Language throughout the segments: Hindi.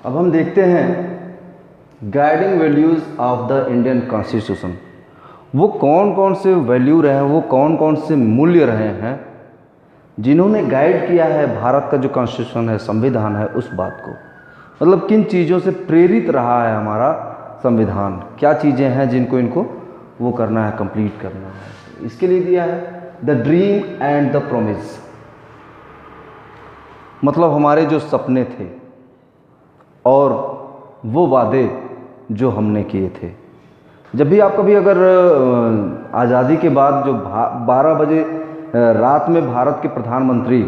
अब हम देखते हैं guiding values of the Indian constitution. वो कौन कौन से वैल्यू रहे हैं, वो कौन कौन से मूल्य रहे हैं जिन्होंने गाइड किया है भारत का जो कॉन्स्टिट्यूशन है, संविधान है, उस बात को। मतलब किन चीज़ों से प्रेरित रहा है हमारा संविधान, क्या चीज़ें हैं जिनको इनको वो करना है, कंप्लीट करना है। इसके लिए दिया है the dream and the promise, मतलब हमारे जो सपने थे और वो वादे जो हमने किए थे। जब भी आप कभी अगर आज़ादी के बाद जो 12 बजे रात में भारत के प्रधानमंत्री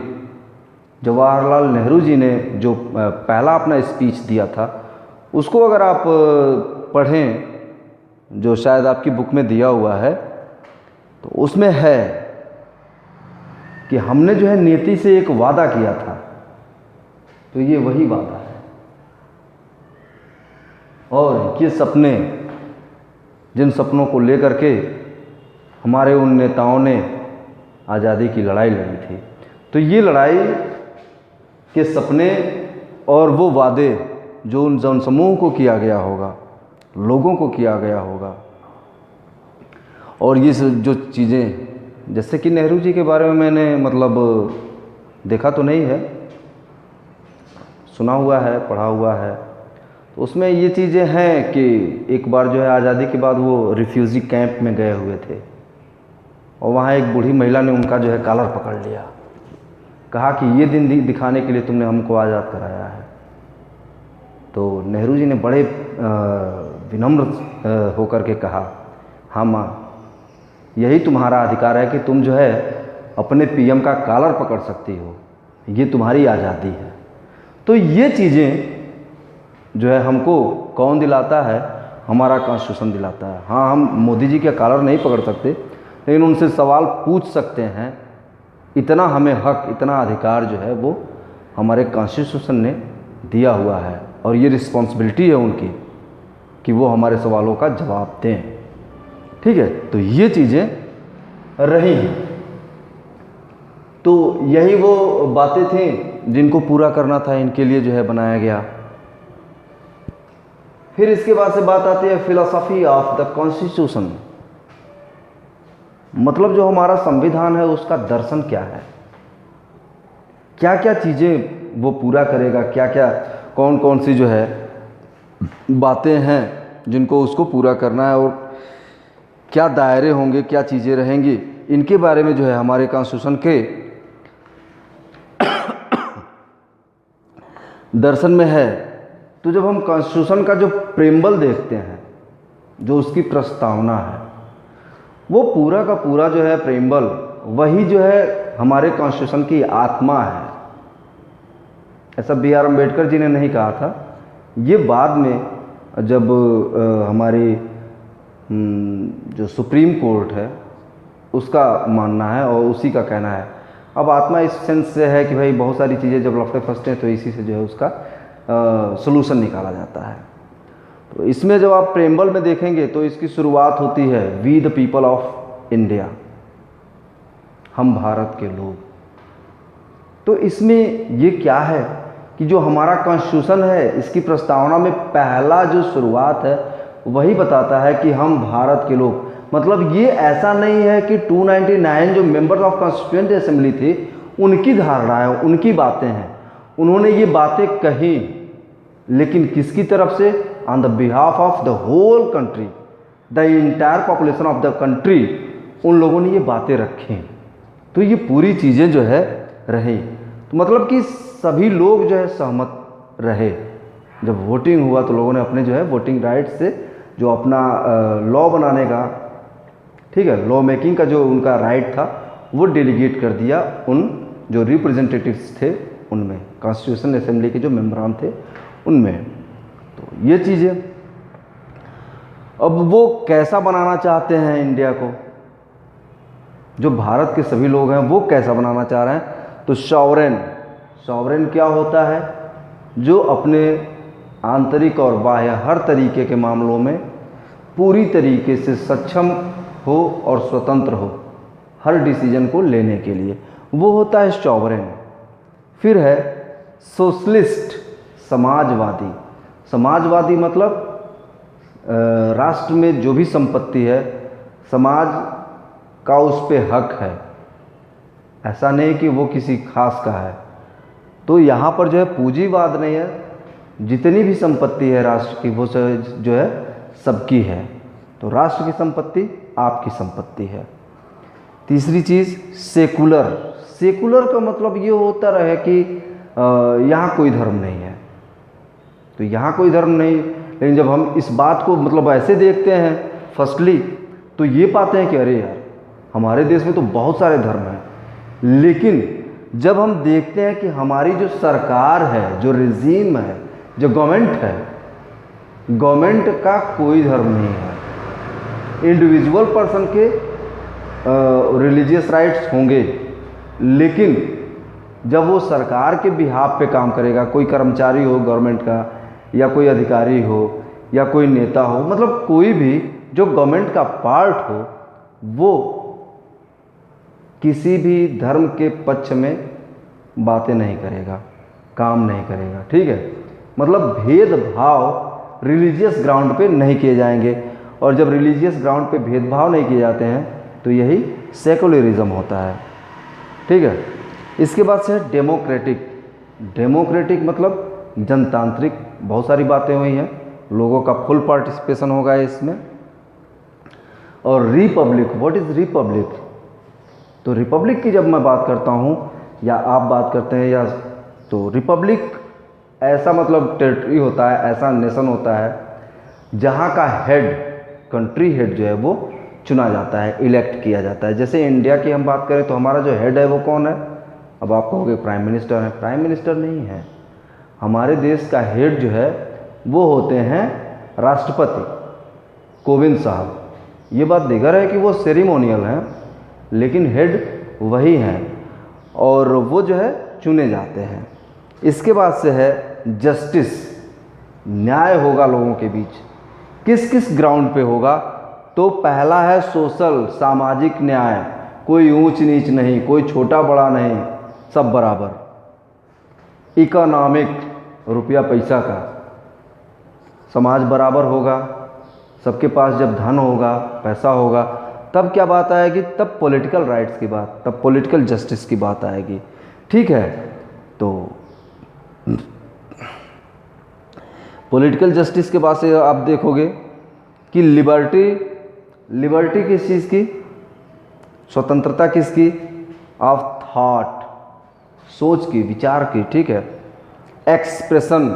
जवाहरलाल नेहरू जी ने जो पहला अपना स्पीच दिया था, उसको अगर आप पढ़ें, जो शायद आपकी बुक में दिया हुआ है, तो उसमें है कि हमने जो है नीति से एक वादा किया था, तो ये वही वादा है। और ये सपने, जिन सपनों को लेकर के हमारे उन नेताओं ने आज़ादी की लड़ाई लड़ी थी, तो ये लड़ाई के सपने और वो वादे जो उन जनसमूह को किया गया होगा, लोगों को किया गया होगा, और ये जो चीज़ें, जैसे कि नेहरू जी के बारे में मैंने मतलब देखा तो नहीं है, सुना हुआ है, पढ़ा हुआ है, तो उसमें ये चीज़ें हैं कि एक बार जो है आज़ादी के बाद वो रिफ्यूज़ी कैंप में गए हुए थे और वहाँ एक बूढ़ी महिला ने उनका जो है कॉलर पकड़ लिया, कहा कि ये दिन दिखाने के लिए तुमने हमको आज़ाद कराया है। तो नेहरू जी ने बड़े विनम्र होकर के कहा, हाँ माँ, यही तुम्हारा अधिकार है कि तुम जो है अपने पीएम का कॉलर पकड़ सकती हो, ये तुम्हारी आज़ादी है। तो ये चीज़ें जो है हमको कौन दिलाता है? हमारा कॉन्स्टिट्यूशन दिलाता है। हाँ, हम मोदी जी के कॉलर नहीं पकड़ सकते, लेकिन उनसे सवाल पूछ सकते हैं। इतना हमें हक, इतना अधिकार जो है वो हमारे कॉन्स्टिट्यूशन ने दिया हुआ है, और ये रिस्पॉन्सिबिलिटी है उनकी कि वो हमारे सवालों का जवाब दें। ठीक है, तो ये चीज़ें रही हैं। तो यही वो बातें थी जिनको पूरा करना था, इनके लिए जो है बनाया गया। फिर इसके बाद से बात आती है फिलॉसफी ऑफ द कॉन्स्टिट्यूशन, मतलब जो हमारा संविधान है उसका दर्शन क्या है, क्या क्या चीज़ें वो पूरा करेगा, क्या क्या कौन कौन सी जो है बातें हैं जिनको उसको पूरा करना है, और क्या दायरे होंगे, क्या चीज़ें रहेंगी, इनके बारे में जो है हमारे कॉन्स्टिट्यूशन के दर्शन में है। तो जब हम कॉन्स्टिट्यूशन का जो प्रेम्बल देखते हैं, जो उसकी प्रस्तावना है, वो पूरा का पूरा जो है प्रेम्बल, वही जो है हमारे कॉन्स्टिट्यूशन की आत्मा है। ऐसा बी.आर. अम्बेडकर जी ने नहीं कहा था, ये बाद में जब हमारी जो सुप्रीम कोर्ट है उसका मानना है और उसी का कहना है। अब आत्मा इस सेंस से है कि भाई बहुत सारी चीज़ें जब लफड़े फंसते हैं तो इसी से जो है उसका सॉल्यूशन निकाला जाता है। तो इसमें जब आप प्रेम्बल में देखेंगे तो इसकी शुरुआत होती है we the people of India, हम भारत के लोग। तो इसमें ये क्या है कि जो हमारा कॉन्स्टिट्यूशन है, इसकी प्रस्तावना में पहला जो शुरुआत है वही बताता है कि हम भारत के लोग। मतलब ये ऐसा नहीं है कि 299 जो मेंबर्स ऑफ कॉन्स्टिट्यूएंट असेंबली थे उनकी धारणाएं, उनकी बातें हैं, उन्होंने ये बातें कही, लेकिन किसकी तरफ से? On the behalf of the whole country, the entire population of the country, उन लोगों ने ये बातें रखी। तो ये पूरी चीज़ें जो है रही, तो मतलब कि सभी लोग जो है सहमत रहे। जब वोटिंग हुआ तो लोगों ने अपने जो है वोटिंग राइट से जो अपना लॉ बनाने का, ठीक है, लॉ मेकिंग का जो उनका राइट था वो डेलीगेट कर दिया उन जो रिप्रेजेंटेटिव्स थे उनमें, कॉन्स्टिट्यूशन असेंबली के जो मेंबरान थे उनमें। तो ये चीज़ें अब वो कैसा बनाना चाहते हैं इंडिया को, जो भारत के सभी लोग हैं वो कैसा बनाना चाह रहे हैं? तो सॉवरेन क्या होता है? जो अपने आंतरिक और बाह्य हर तरीके के मामलों में पूरी तरीके से सक्षम हो और स्वतंत्र हो हर डिसीजन को लेने के लिए, वो होता है सॉवरेन। फिर है सोशलिस्ट, समाजवादी। समाजवादी मतलब राष्ट्र में जो भी संपत्ति है समाज का उस पे हक है, ऐसा नहीं कि वो किसी खास का है। तो यहाँ पर जो है पूंजीवाद नहीं है, जितनी भी संपत्ति है राष्ट्र की वो जो है सबकी है। तो राष्ट्र की संपत्ति आपकी संपत्ति है। तीसरी चीज़ सेकुलर। सेकुलर का मतलब ये होता रहे कि यहाँ कोई धर्म नहीं है, तो यहाँ कोई धर्म नहीं। लेकिन जब हम इस बात को मतलब ऐसे देखते हैं फर्स्टली, तो ये पाते हैं कि अरे यार हमारे देश में तो बहुत सारे धर्म हैं। लेकिन जब हम देखते हैं कि हमारी जो सरकार है, जो रिजीम है, जो गवर्नमेंट है, गवर्नमेंट का कोई धर्म नहीं है। इंडिविजुअल पर्सन के रिलीजियस राइट्स होंगे, लेकिन जब वो सरकार के बिहाफ पे काम करेगा, कोई कर्मचारी हो गवर्नमेंट का, या कोई अधिकारी हो, या कोई नेता हो, मतलब कोई भी जो गवर्नमेंट का पार्ट हो, वो किसी भी धर्म के पक्ष में बातें नहीं करेगा, काम नहीं करेगा। ठीक है, मतलब भेदभाव रिलीजियस ग्राउंड पे नहीं किए जाएंगे। और जब रिलीजियस ग्राउंड पे भेदभाव नहीं किए जाते हैं तो यही सेकुलरिज्म होता है। ठीक है, इसके बाद से है डेमोक्रेटिक। डेमोक्रेटिक मतलब जनतांत्रिक, बहुत सारी बातें हुई हैं, लोगों का फुल पार्टिसिपेशन होगा इसमें। और रिपब्लिक, व्हाट इज़ रिपब्लिक? तो रिपब्लिक की जब मैं बात करता हूँ या आप बात करते हैं, या तो रिपब्लिक ऐसा मतलब टेरिटरी होता है, ऐसा नेशन होता है जहाँ का हेड, कंट्री हेड जो है वो चुना जाता है, इलेक्ट किया जाता है। जैसे इंडिया की हम बात करें तो हमारा जो हेड है वो कौन है? अब आप कहोगे प्राइम मिनिस्टर है। प्राइम मिनिस्टर नहीं है, हमारे देश का हेड जो है वो होते हैं राष्ट्रपति कोविंद साहब। ये बात दिगर है कि वो सेरेमोनियल हैं, लेकिन हेड वही हैं और वो जो है चुने जाते हैं। इसके बाद से है जस्टिस, न्याय होगा लोगों के बीच। किस किस ग्राउंड पे होगा? तो पहला है सोशल, सामाजिक न्याय, कोई ऊंच नीच नहीं, कोई छोटा बड़ा नहीं, सब बराबर। इकोनॉमिक, रुपया पैसा का, समाज बराबर होगा, सबके पास जब धन होगा, पैसा होगा, तब क्या बात आएगी? तब पॉलिटिकल राइट्स की बात, तब पॉलिटिकल जस्टिस की बात आएगी। ठीक है, तो पॉलिटिकल जस्टिस के बाद से आप देखोगे कि लिबर्टी, लिबर्टी किस चीज़ की? स्वतंत्रता किसकी? ऑफ थॉट, सोच की, विचार की। ठीक है, एक्सप्रेशन,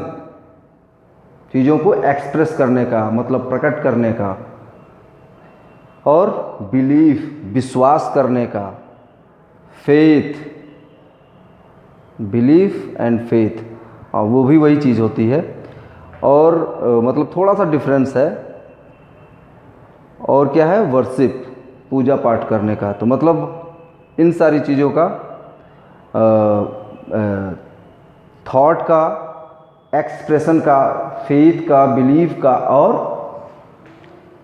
चीज़ों को एक्सप्रेस करने का मतलब प्रकट करने का। और बिलीफ, विश्वास करने का, फेथ, बिलीफ एंड फेथ, और वो भी वही चीज़ होती है। और मतलब थोड़ा सा डिफरेंस है। और क्या है? वर्शिप, पूजा पाठ करने का। तो मतलब इन सारी चीज़ों का, थॉट का, एक्सप्रेशन का, फेथ का, बिलीफ का और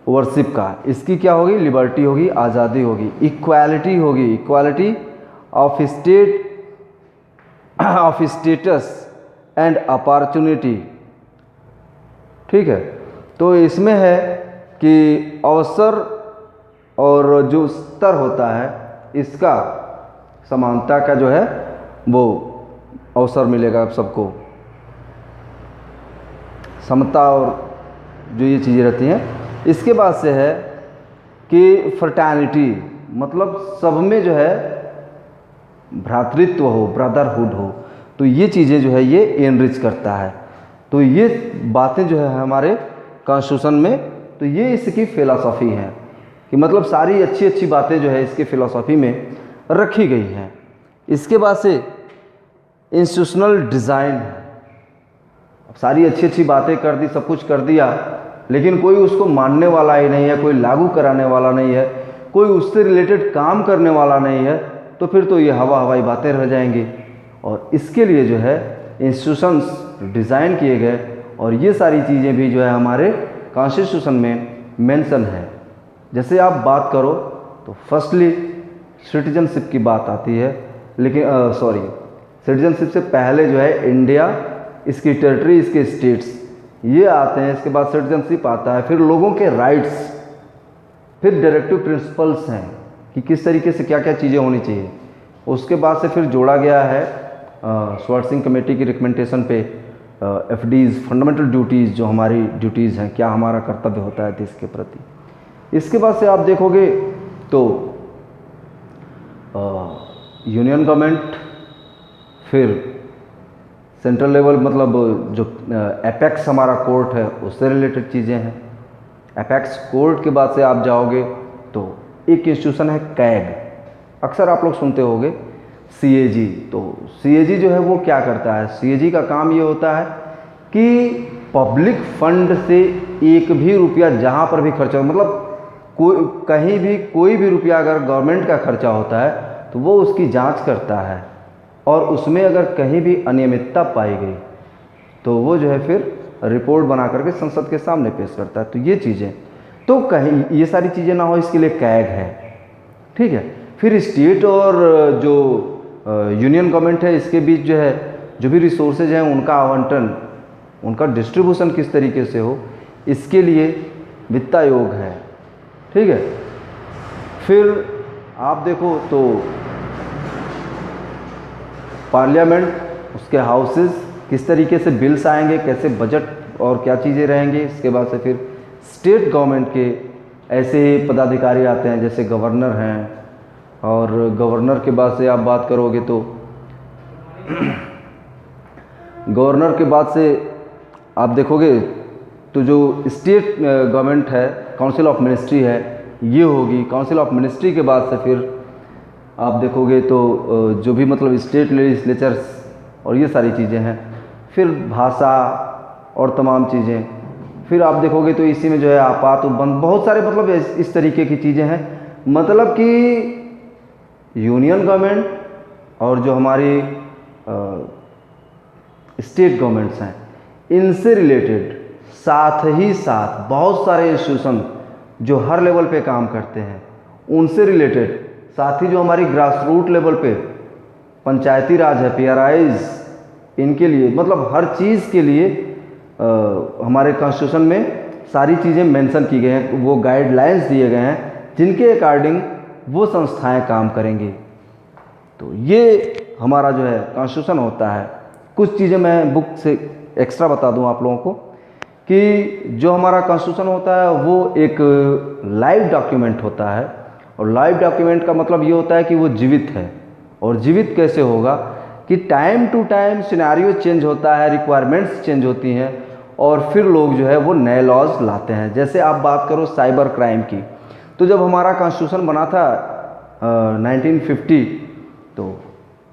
वर्शिप का, इसकी क्या होगी? लिबर्टी होगी, आज़ादी होगी। इक्वालिटी होगी, equality of status and opportunity. ठीक है, तो इसमें है कि अवसर और जो स्तर होता है इसका समानता का जो है वो अवसर मिलेगा सबको, समता और जो ये चीज़ें रहती हैं। इसके बाद से है कि फ्रटर्निटी, मतलब सब में जो है भ्रातृत्व हो, ब्रदरहुड हो। तो ये चीज़ें जो है ये एनरिच करता है। तो ये बातें जो है हमारे कॉन्स्टिट्यूशन में, तो ये इसकी फ़िलासफ़ी है कि मतलब सारी अच्छी अच्छी बातें जो है इसकी फ़िलासफ़ी में रखी गई हैं। इसके बाद से इंस्टीट्यूशनल डिज़ाइन है। अब सारी अच्छी अच्छी बातें कर दी, सब कुछ कर दिया, लेकिन कोई उसको मानने वाला ही नहीं है, कोई लागू कराने वाला नहीं है, कोई उससे रिलेटेड काम करने वाला नहीं है, तो फिर तो ये हवाई बातें रह जाएंगी। और इसके लिए जो है इंस्टीट्यूशंस डिज़ाइन किए गए, और ये सारी चीज़ें भी जो है हमारे कॉन्स्टिट्यूशन में मेंशन है। जैसे आप बात करो तो फर्स्टली सिटीजनशिप की बात आती है, लेकिन सिटीजनशिप से पहले जो है इंडिया, इसकी टेरिटरी, इसके स्टेट्स, ये आते हैं, इसके बाद सिटीजनशिप आता है, फिर लोगों के राइट्स, फिर डायरेक्टिव प्रिंसिपल्स हैं कि किस तरीके से क्या क्या चीज़ें होनी चाहिए। उसके बाद से फिर जोड़ा गया है स्वार्ट सिंह कमेटी की रिकमेंडेशन पे FDs, फंडामेंटल ड्यूटीज़, जो हमारी ड्यूटीज़ हैं, क्या हमारा कर्तव्य होता है देश के प्रति। इसके बाद से आप देखोगे तो यूनियन गवर्नमेंट, फिर सेंट्रल लेवल, मतलब जो एपेक्स हमारा कोर्ट है उससे रिलेटेड चीज़ें हैं। एपेक्स कोर्ट के बाद से आप जाओगे तो एक इंस्टीट्यूशन है कैग, अक्सर आप लोग सुनते होंगे CAG। तो CAG जो है वो क्या करता है, CAG का काम ये होता है कि पब्लिक फंड से एक भी रुपया जहाँ पर भी खर्चा हो, मतलब कहीं भी कोई भी रुपया अगर गवर्नमेंट का खर्चा होता है तो वो उसकी जांच करता है, और उसमें अगर कहीं भी अनियमितता पाई गई तो वो जो है फिर रिपोर्ट बना करके संसद के सामने पेश करता है। तो ये चीज़ें, तो कहीं ये सारी चीज़ें ना हो इसके लिए कैग है, ठीक है। फिर स्टेट और जो यूनियन गवर्नमेंट है इसके बीच जो है जो भी रिसोर्सेज हैं उनका आवंटन, उनका डिस्ट्रीब्यूशन किस तरीके से हो, इसके लिए वित्त आयोग है, ठीक है। फिर आप देखो तो पार्लियामेंट, उसके हाउसेस, किस तरीके से बिल्स आएंगे, कैसे बजट और क्या चीज़ें रहेंगे। इसके बाद से फिर स्टेट गवर्नमेंट के ऐसे ही पदाधिकारी आते हैं जैसे गवर्नर हैं, और गवर्नर के बाद से आप बात करोगे तो गवर्नर के बाद से आप देखोगे तो जो स्टेट गवर्नमेंट है, काउंसिल ऑफ मिनिस्ट्री है, ये होगी। काउंसिल ऑफ मिनिस्ट्री के बाद से फिर आप देखोगे तो जो भी मतलब स्टेट लेजिस्लेचर्स और ये सारी चीज़ें हैं, फिर भाषा और तमाम चीज़ें। फिर आप देखोगे तो इसी में जो है आपात उपबंध, बहुत सारे मतलब इस तरीके की चीज़ें हैं। मतलब कि यूनियन गवर्नमेंट और जो हमारी स्टेट गवर्नमेंट्स हैं, इनसे रिलेटेड साथ ही साथ बहुत सारे इंस्टीट्यूशन जो हर लेवल पे काम करते हैं उनसे रिलेटेड, साथ ही जो हमारी ग्रास रूट लेवल पे पंचायती राज है, PRIs, इनके लिए मतलब हर चीज़ के लिए हमारे कॉन्स्टिट्यूशन में सारी चीज़ें मेंशन की गई हैं, वो गाइडलाइंस दिए गए हैं जिनके अकॉर्डिंग वो संस्थाएं काम करेंगी। तो ये हमारा जो है कॉन्स्टिट्यूशन होता है। कुछ चीज़ें मैं बुक से एक्स्ट्रा बता दूं आप लोगों को कि जो हमारा कॉन्स्टिट्यूशन होता है वो एक लाइव डॉक्यूमेंट होता है, और लाइव डॉक्यूमेंट का मतलब ये होता है कि वो जीवित है। और जीवित कैसे होगा कि time to time scenario change होता है, रिक्वायरमेंट्स चेंज होती हैं, और फिर लोग जो है वो नए लॉज लाते हैं। जैसे आप बात करो साइबर क्राइम की, तो जब हमारा कॉन्स्टिट्यूशन बना था 1950, तो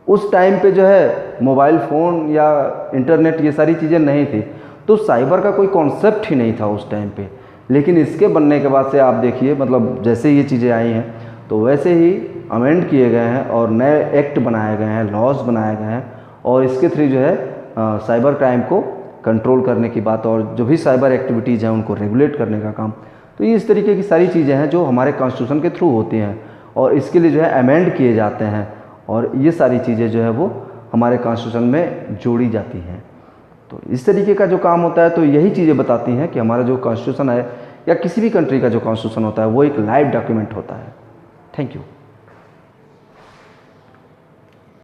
उस टाइम पे जो है मोबाइल फ़ोन या इंटरनेट ये सारी चीज़ें नहीं थी, तो साइबर का कोई कॉन्सेप्ट ही नहीं था उस टाइम पे। लेकिन इसके बनने के बाद से आप देखिए, मतलब जैसे ये चीज़ें आई हैं तो वैसे ही अमेंड किए गए हैं और नए एक्ट बनाए गए हैं, लॉज बनाए गए हैं, और इसके थ्रू जो है साइबर क्राइम को कंट्रोल करने की बात और जो भी साइबर एक्टिविटीज़ हैं उनको रेगुलेट करने का काम। तो ये इस तरीके की सारी चीज़ें हैं जो हमारे कॉन्स्टिट्यूशन के थ्रू होती हैं, और इसके लिए जो है अमेंड किए जाते हैं, और ये सारी चीज़ें जो है वो हमारे कॉन्स्टिट्यूशन में जोड़ी जाती हैं। तो इस तरीके का जो काम होता है, तो यही चीज़ें बताती हैं कि हमारा जो कॉन्स्टिट्यूशन है या किसी भी कंट्री का जो कॉन्स्टिट्यूशन होता है वो एक लाइव डॉक्यूमेंट होता है। Thank you.